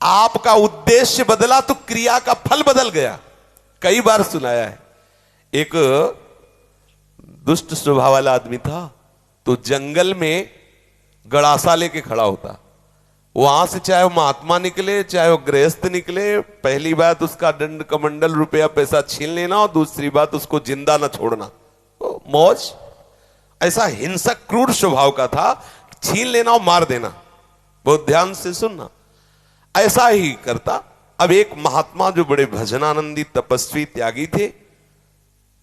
आपका उद्देश्य बदला तो क्रिया का फल बदल गया। कई बार सुनाया है। एक दुष्ट स्वभाव वाला आदमी था, तो जंगल में गड़ासा लेके खड़ा होता। वहां से चाहे वो महात्मा निकले चाहे वो गृहस्थ निकले, पहली बात उसका दंड कमंडल रुपया पैसा छीन लेना, और दूसरी बात उसको जिंदा ना छोड़ना। तो मौज, ऐसा हिंसक क्रूर स्वभाव का था, छीन लेना और मार देना। बहुत ध्यान से सुनना, ऐसा ही करता। अब एक महात्मा जो बड़े भजनानंदी तपस्वी त्यागी थे,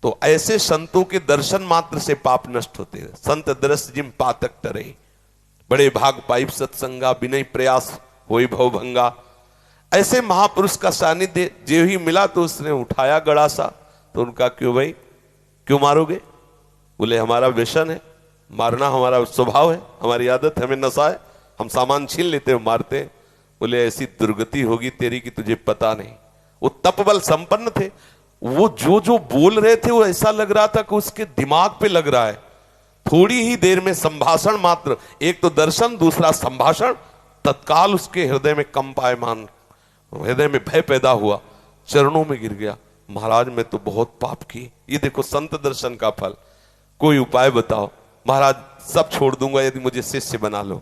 तो ऐसे संतों के दर्शन मात्र से पाप नष्ट होते हैं। संत दरस जिम पातक टरे, बड़े भाग पाइप सत्संगा, विनय प्रयास होई भव भंगा। ऐसे महापुरुष का सानिध्य जो ही मिला तो उसने उठाया गड़ासा। तो उनका क्यों भाई, क्यों मारोगे? बोले हमारा व्यसन है, मारना हमारा स्वभाव है, हमारी आदत है, हमें नशा है, हम सामान छीन लेते हैं मारते हैं। बोले ऐसी दुर्गति होगी तेरी कि तुझे पता नहीं। वो तपबल संपन्न थे, वो जो जो बोल रहे थे वो ऐसा लग रहा था कि उसके दिमाग पे लग रहा है। थोड़ी ही देर में संभाषण मात्र, एक तो दर्शन दूसरा संभाषण, तत्काल उसके हृदय में कंपायमान, हृदय में भय पैदा हुआ, चरणों में गिर गया। महाराज मैं तो बहुत पाप की, ये देखो संत दर्शन का फल, कोई उपाय बताओ। महाराज सब छोड़ दूंगा यदि मुझे शिष्य बना लो।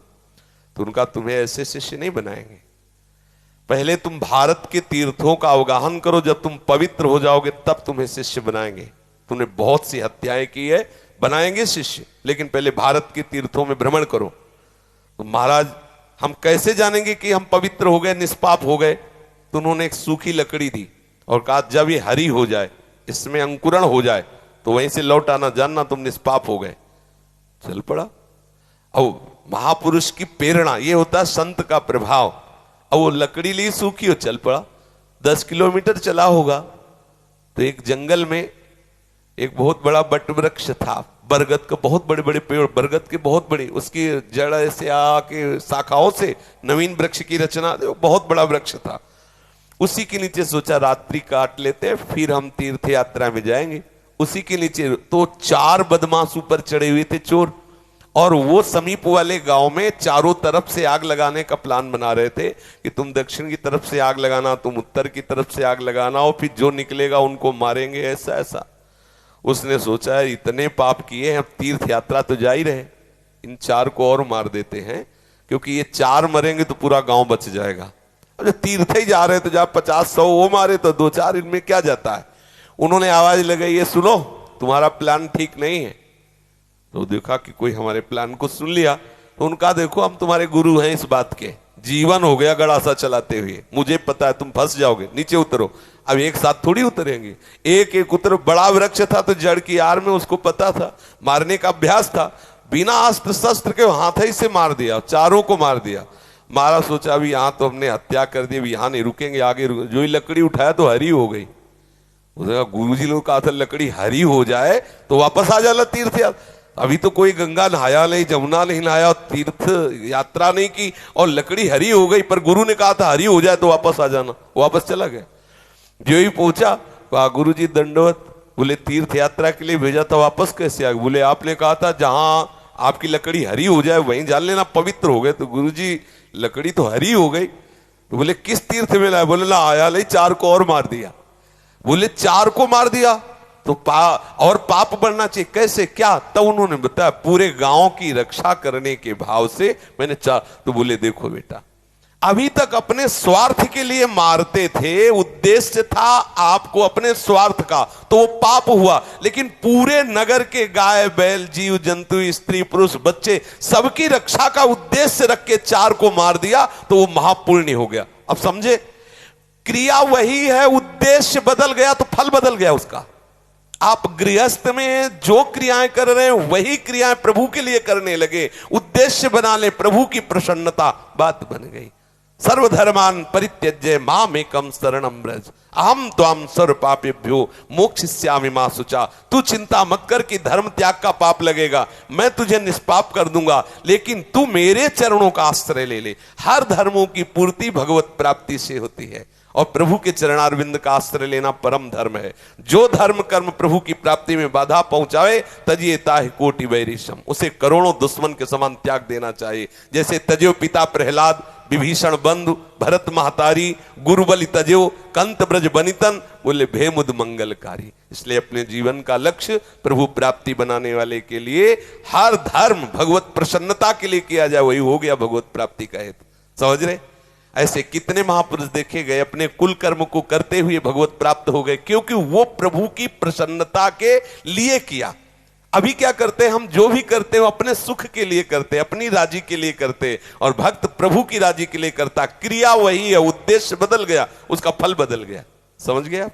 तो उनका तुम्हें ऐसे शिष्य नहीं बनाएंगे, पहले तुम भारत के तीर्थों का अवगाहन करो, जब तुम पवित्र हो जाओगे तब तुम्हें शिष्य बनाएंगे। तुमने बहुत सी हत्याएं की है, बनाएंगे शिष्य, लेकिन पहले भारत के तीर्थों में भ्रमण करो। तो महाराज हम कैसे जानेंगे कि हम पवित्र हो गए, निष्पाप हो गए? तो उन्होंने एक सूखी लकड़ी दी और कहा जब ये हरी हो जाए, इसमें अंकुरण हो जाए, तो वहीं से लौट आना, जानना तुम निष्पाप हो गए। चल पड़ा। अब महापुरुष की प्रेरणा, ये होता है संत का प्रभाव। अब वो लकड़ी ली सूखी और चल पड़ा। 10 किलोमीटर चला होगा तो एक जंगल में एक बहुत बड़ा बट वृक्ष था, बरगद का, बहुत बड़े बड़े पेड़, बरगद के बहुत बड़ी, उसकी जड़ ऐसे आके शाखाओं से नवीन वृक्ष की रचना, बहुत बड़ा वृक्ष था। उसी के नीचे सोचा रात्रि काट लेते हैं, फिर हम तीर्थ यात्रा में जाएंगे। उसी के नीचे तो 4 बदमाश ऊपर चढ़े हुए थे, चोर, और वो समीप वाले गांव में चारों तरफ से आग लगाने का प्लान बना रहे थे कि तुम दक्षिण की तरफ से आग लगाना, तुम उत्तर की तरफ से आग लगाना, और फिर जो निकलेगा उनको मारेंगे, ऐसा ऐसा। उसने सोचा है इतने पाप किए हैं, अब तीर्थ यात्रा तो जा ही रहे, इन 4 को और मार देते हैं, क्योंकि ये 4 मरेंगे तो पूरा गांव बच जाएगा। अब जो तीर्थ ही जा रहे तो जब 50-100 वो मारे तो 2-4 इनमें क्या जाता है। उन्होंने आवाज लगाई, ये सुनो तुम्हारा प्लान ठीक नहीं है। तो देखा कि कोई हमारे प्लान को सुन लिया। तो उनका देखो हम तुम्हारे गुरु हैं इस बात के, जीवन हो गया गड़ासा चलाते हुए, मुझे पता है तुम फंस जाओगे, नीचे उतरो। अब एक साथ थोड़ी उतरेंगे, एक एक उतर। बड़ा वृक्ष था तो जड़ की आड़ में, उसको पता था, मारने का अभ्यास था, बिना अस्त्र शस्त्र के हाथ ही से मार दिया, 4 को मार दिया। मारा, सोचा अभी यहां तो हमने हत्या कर दी, यहां नहीं रुकेंगे, आगे जो ही लकड़ी उठाया तो हरी हो गई। गुरु जी लोग कहा था लकड़ी हरी हो जाए तो वापस आ जाना तीर्थ यात्रा। अभी तो कोई गंगा नहाया नहीं, जमुना नहीं नहाया, तीर्थ यात्रा नहीं की, और लकड़ी हरी हो गई, पर गुरु ने कहा था हरी हो जाए तो वापस आ जाना। वापस चला गया। जो ही पहुंचा, कहा गुरु जी दंडवत। बोले तीर्थ यात्रा के लिए भेजा था, वापस कैसे आ गए? बोले आपने कहा था जहां आपकी लकड़ी हरी हो जाए वहीं जान लेना, पवित्र हो गए। तो गुरु जी लकड़ी तो हरी हो गई। तो बोले किस तीर्थ में लाया? बोले ला आया नहीं, 4 को और मार दिया। बोले 4 को मार दिया तो और पाप बढ़ना चाहिए, कैसे क्या? तब उन्होंने बताया पूरे गांव की रक्षा करने के भाव से मैंने 4। तो बोले देखो बेटा, अभी तक अपने स्वार्थ के लिए मारते थे, उद्देश्य था आपको अपने स्वार्थ का, तो वो पाप हुआ। लेकिन पूरे नगर के गाय बैल जीव जंतु स्त्री पुरुष बच्चे सबकी रक्षा का उद्देश्य रख के 4 को मार दिया, तो वो महापुण्य हो गया। अब समझे, क्रिया वही है, उद्देश्य बदल गया तो फल बदल गया उसका। आप गृहस्थ में जो क्रियाएं कर रहे हैं वही क्रियाएं प्रभु के लिए करने लगे, उद्देश्य बना ले प्रभु की प्रसन्नता, बात बन गई। सर्वधर्मान परित्यज्य मामेकं शरणं व्रज अहम त्वां सर्व पापेभ्यो मोक्षयिष्यामि मा शुचा। तू चिंता मत कर कि धर्म त्याग का पाप लगेगा, मैं तुझे निष्पाप कर दूंगा, लेकिन तू मेरे चरणों का आश्रय ले ले। हर धर्मों की पूर्ति भगवत प्राप्ति से होती है, और प्रभु के चरणारविंद का आश्रय लेना परम धर्म है। जो धर्म कर्म प्रभु की प्राप्ति में बाधा पहुंचावे तजिए ताहि कोटि वैरिशम, उसे करोड़ों दुश्मन के समान त्याग देना चाहिए। जैसे तजियो पिता प्रहलाद विभीषण बंधु भरत महतारी गुरुबलि तजो कंत ब्रज बनितन, बोले भेमुद मंगलकारी। इसलिए अपने जीवन का लक्ष्य प्रभु प्राप्ति बनाने वाले के लिए हर धर्म भगवत प्रसन्नता के लिए किया जाए, वही हो गया भगवत प्राप्ति का हेतु। समझ रहे? ऐसे कितने महापुरुष देखे गए अपने कुल कर्म को करते हुए भगवत प्राप्त हो गए, क्योंकि वो प्रभु की प्रसन्नता के लिए किया। अभी क्या करते हैं हम, जो भी करते हैं अपने सुख के लिए करते हैं, अपनी राजी के लिए करते हैं, और भक्त प्रभु की राजी के लिए करता। क्रिया वही है, उद्देश्य बदल गया, उसका फल बदल गया। समझ गए आप?